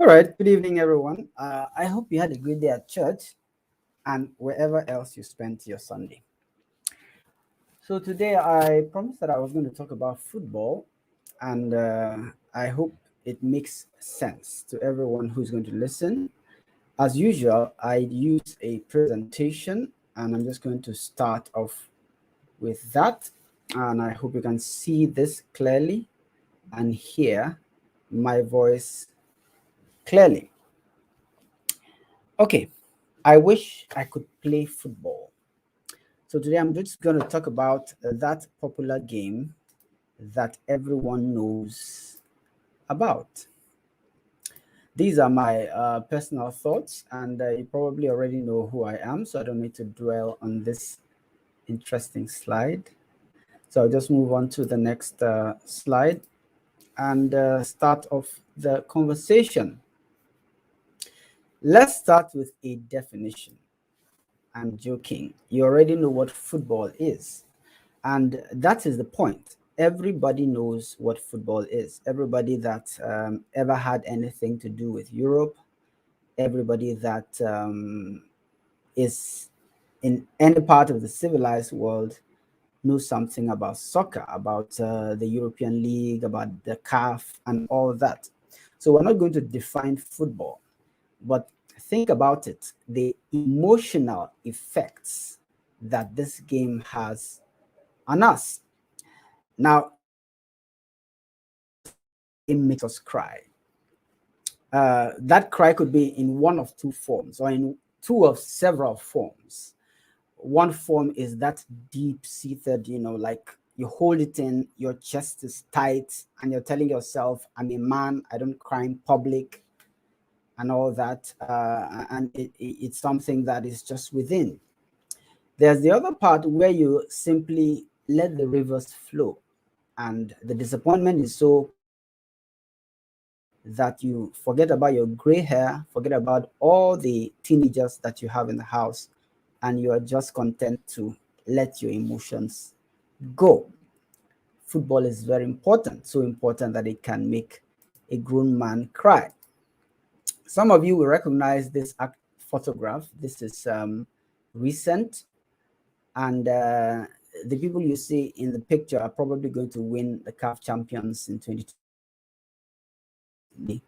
All right, good evening, everyone. I hope you had a good day at church and wherever else you spent your Sunday. So, today I promised that I was going to talk about football, and I hope it makes sense to everyone who's going to listen. As usual, I use a presentation, and I'm just going to start off with that. And I hope you can see this clearly and hear my voice clearly. Okay, I wish I could play football. So today I'm just going to talk about that popular game that everyone knows about. These are my personal thoughts, and you probably already know who I am, so I don't need to dwell on this interesting slide. So I'll just move on to the next slide and start off the conversation. Let's start with a definition. I'm joking. You already know what football is. And that is the point. Everybody knows what football is. Everybody that ever had anything to do with Europe, everybody that is in any part of the civilized world knows something about soccer, about the European League, about the CAF, and all that. So we're not going to define football, but think about it, the emotional effects that this game has on us. Now, it makes us cry. That cry could be in one of two forms or in two of several forms. One form is that deep seated, like you hold it in, your chest is tight, and you're telling yourself, I'm a man, I don't cry in public, and all that. And it's something that is just within. There's the other part where you simply let the rivers flow, and the disappointment is so that you forget about your gray hair, forget about all the teenagers that you have in the house, and you are just content to let your emotions go. Football is very important, so important that it can make a grown man cry. Some of you will recognize this photograph. This is recent, and the people you see in the picture are probably going to win the CAF champions in 2020,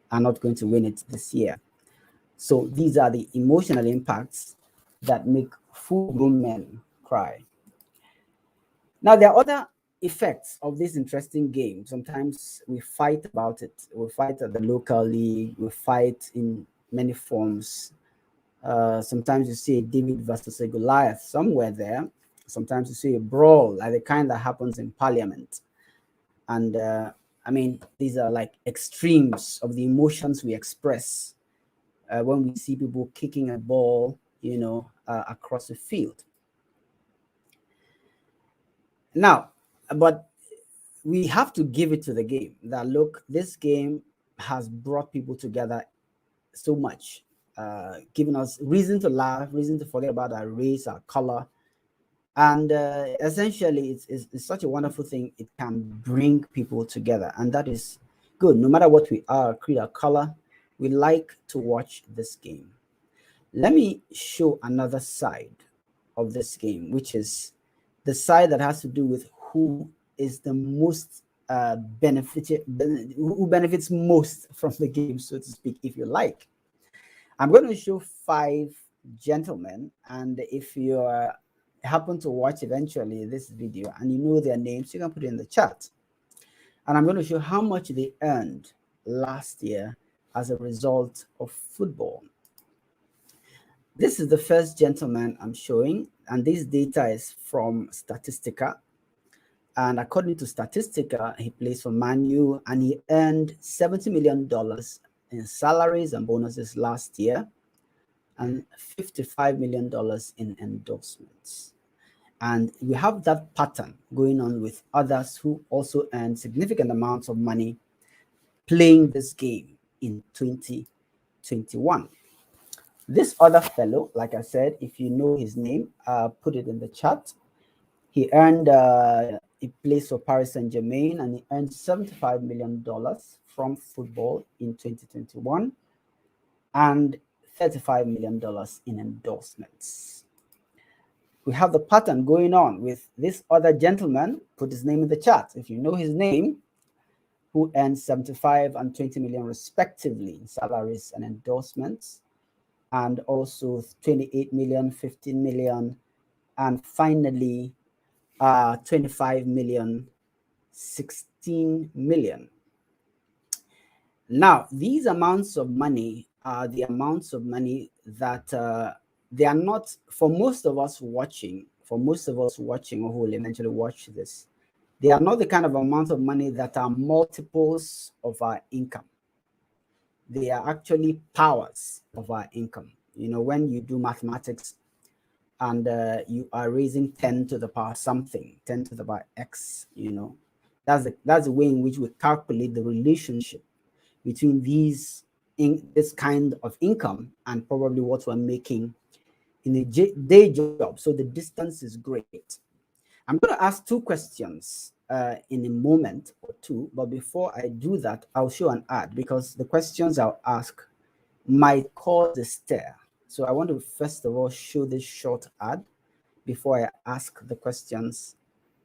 are not going to win it this year. So these are the emotional impacts that make full-grown men cry. Now, there are other effects of this interesting game. Sometimes we fight about it. We fight at the local league. We fight in many forms. Sometimes you see a David versus a Goliath somewhere there. Sometimes you see a brawl, like the kind that happens in Parliament. And I mean, these are like extremes of the emotions we express when we see people kicking a ball, across the field. Now, but we have to give it to the game that look, this game has brought people together so much, giving us reason to laugh, reason to forget about our race, our color. And essentially, it's such a wonderful thing. It can bring people together, and that is good. No matter what we are, creed, or color, we like to watch this game. Let me show another side of this game, which is the side that has to do with who is the most who benefits most from the game, so to speak, if you like. I'm going to show five gentlemen, and if you happen to watch eventually this video and you know their names, you can put it in the chat. And I'm going to show how much they earned last year as a result of football. This is the first gentleman I'm showing, and this data is from Statistica. And according to Statistica, he plays for Man U, and he earned $70 million in salaries and bonuses last year, and $55 million in endorsements. And we have that pattern going on with others who also earn significant amounts of money playing this game in 2021. This other fellow, like I said, if you know his name, put it in the chat. He earned He plays for Paris Saint-Germain and he earned $75 million from football in 2021 and $35 million in endorsements. We have the pattern going on with this other gentleman. Put his name in the chat if you know his name, who earned 75 and 20 million respectively in salaries and endorsements, and also 28 million, 15 million, and finally 25 million, 16 million. Now, these amounts of money are the amounts of money that they are not, for most of us watching, or who will eventually watch this, they are not the kind of amount of money that are multiples of our income. They are actually powers of our income. You know, when you do mathematics and you are raising 10 to the power something, 10 to the power x, you know, that's the way in which we calculate the relationship between this kind of income and probably what we're making in a day job. So the distance is great. I'm going to ask two questions in a moment or two, but before I do that, I'll show an ad because the questions I'll ask might cause a stir. So I want to first of all show this short ad before I ask the questions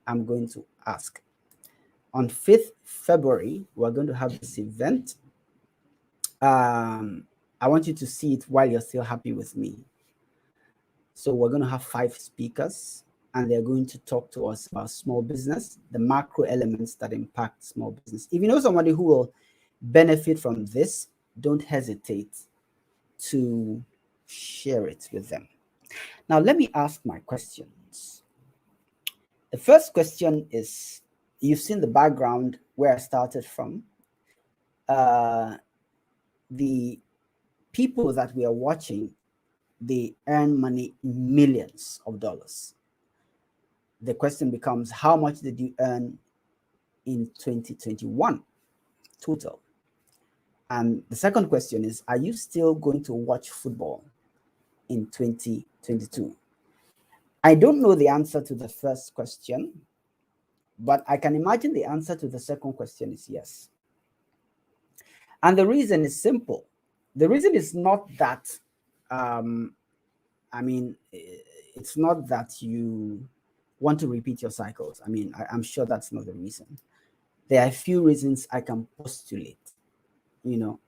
I'm going to ask. On 5th February, we're going to have this event. I want you to see it while you're still happy with me. So we're going to have 5 speakers, and they're going to talk to us about small business, the macro elements that impact small business. If you know somebody who will benefit from this, don't hesitate to share it with them. Now, let me ask my questions. The first question is, you've seen the background where I started from. The people that we are watching, they earn money in millions of dollars. The question becomes, how much did you earn in 2021 total? And the second question is, are you still going to watch football in 2022? I don't know the answer to the first question, but I can imagine the answer to the second question is yes. And the reason is simple. The reason is not that, it's not that you want to repeat your cycles. I mean, I'm sure that's not the reason. There are a few reasons I can postulate, you know.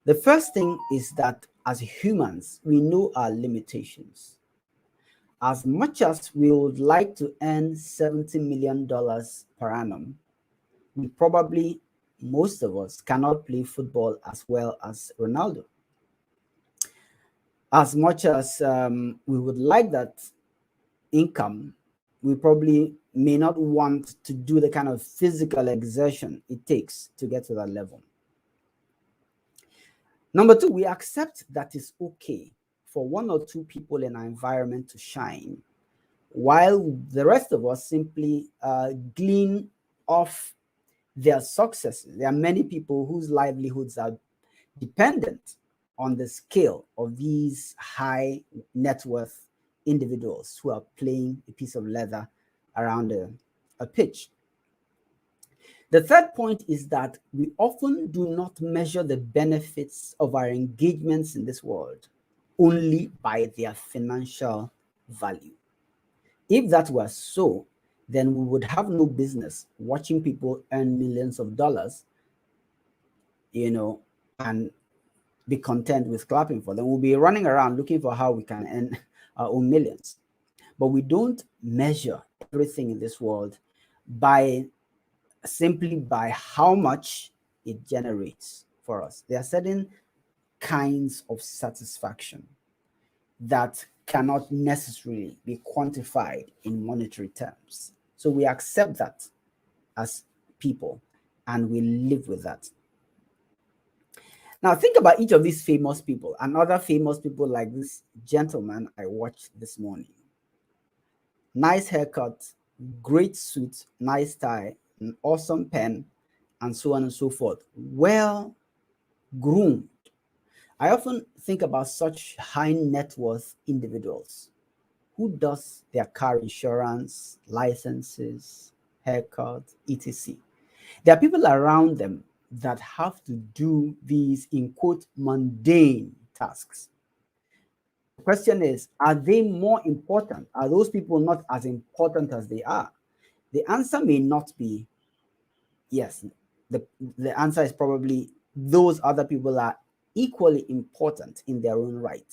The first thing is that as humans, we know our limitations. As much as we would like to earn $70 million per annum, we probably, most of us, cannot play football as well as Ronaldo. As much as we would like that income, we probably may not want to do the kind of physical exertion it takes to get to that level. Number two, we accept that it's okay for 1 or 2 people in our environment to shine, while the rest of us simply glean off their successes. There are many people whose livelihoods are dependent on the scale of these high net worth individuals who are playing a piece of leather around a pitch. The third point is that we often do not measure the benefits of our engagements in this world only by their financial value. If that were so, then we would have no business watching people earn millions of dollars, you know, and be content with clapping for them. We'll be running around looking for how we can earn our own millions. But we don't measure everything in this world simply by how much it generates for us. There are certain kinds of satisfaction that cannot necessarily be quantified in monetary terms. So we accept that as people and we live with that. Now think about each of these famous people and other famous people like this gentleman I watched this morning. Nice haircut, great suit, nice tie, an awesome pen, and so on and so forth. Well groomed. I often think about such high net worth individuals who does their car insurance, licenses, haircut, etc. There are people around them that have to do these, in quote, mundane tasks. The question is, are they more important? Are those people not as important as they are? The answer may not be yes. The answer is probably those other people are equally important in their own right.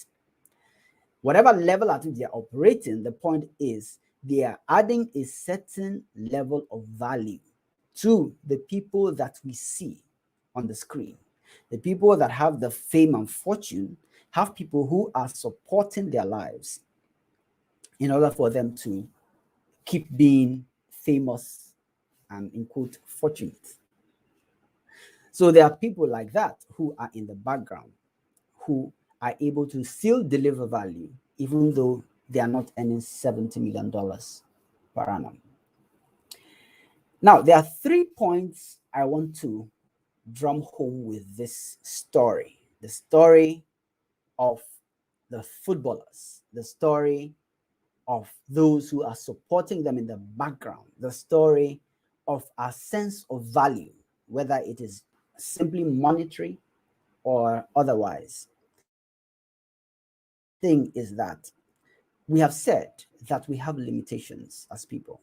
Whatever level at which they are operating, the point is they are adding a certain level of value to the people that we see on the screen. The people that have the fame and fortune have people who are supporting their lives in order for them to keep being famous and, in quote, fortunate. So there are people like that who are in the background, who are able to still deliver value, even though they are not earning $70 million per annum. Now, there are 3 points I want to drum home with this story. The story of the footballers, the story of those who are supporting them in the background, the story of a sense of value, whether it is simply monetary or otherwise. Thing is that we have said that we have limitations as people.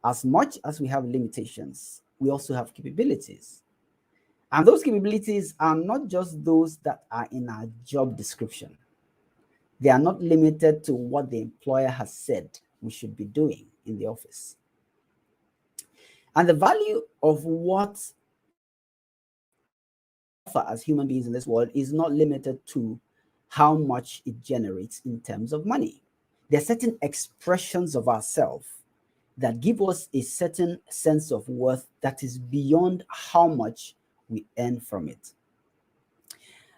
As much as we have limitations, we also have capabilities. And those capabilities are not just those that are in our job description. They are not limited to what the employer has said we should be doing in the office. And the value of what we offer as human beings in this world is not limited to how much it generates in terms of money. There are certain expressions of ourselves that give us a certain sense of worth that is beyond how much we earn from it.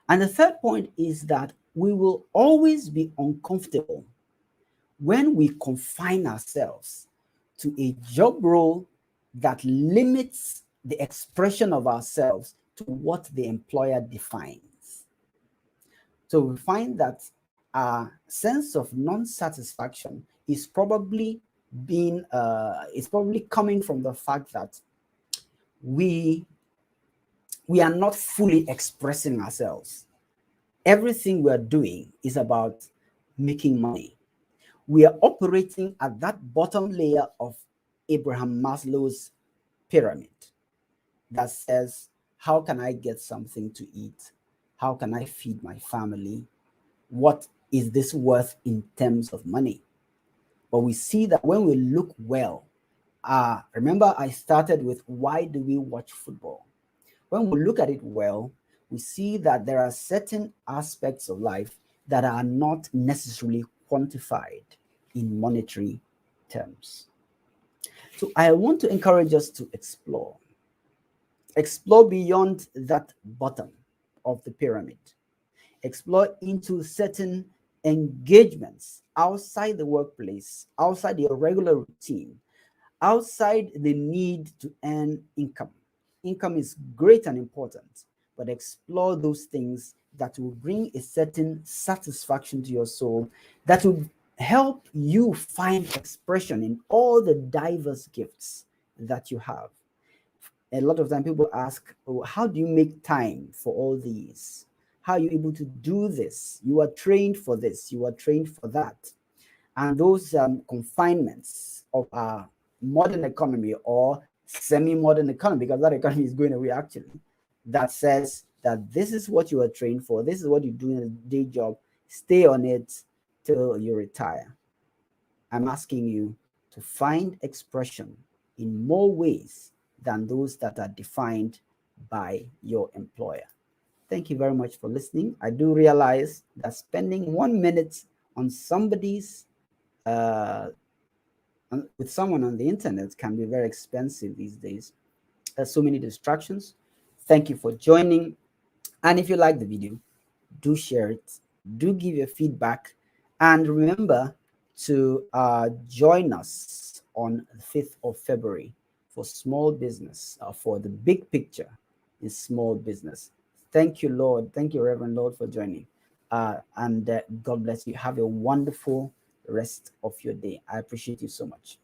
And the third point is that we will always be uncomfortable when we confine ourselves to a job role that limits the expression of ourselves to what the employer defines. So we find that our sense of non-satisfaction is probably coming from the fact that we are not fully expressing ourselves. Everything we're doing is about making money. We are operating at that bottom layer of Abraham Maslow's pyramid that says, how can I get something to eat? How can I feed my family? What is this worth in terms of money? But we see that when we look well, remember I started with why do we watch football? When we look at it well, we see that there are certain aspects of life that are not necessarily quantified in monetary terms. So I want to encourage us to explore beyond that bottom of the pyramid, explore into certain engagements outside the workplace, outside your regular routine, outside the need to earn income. Income is great and important, but explore those things that will bring a certain satisfaction to your soul, that will help you find expression in all the diverse gifts that you have. A lot of time people ask, oh, how do you make time for all these? How are you able to do this? You are trained for this, you are trained for that. And those confinements of our modern economy or semi-modern economy, because that economy is going away actually, that says that this is what you are trained for, this is what you do in a day job, stay on it till you retire. I'm asking you to find expression in more ways than those that are defined by your employer. Thank you very much for listening. I do realize that spending 1 minute on somebody's with someone on the internet can be very expensive these days. There's so many distractions. Thank you for joining. And if you like the video, do share it, do give your feedback, and remember to join us on the 5th of February for small business, for the big picture in small business. Thank you, Lord. Thank you, Reverend Lord, for joining. And God bless you. Have a wonderful rest of your day. I appreciate you so much.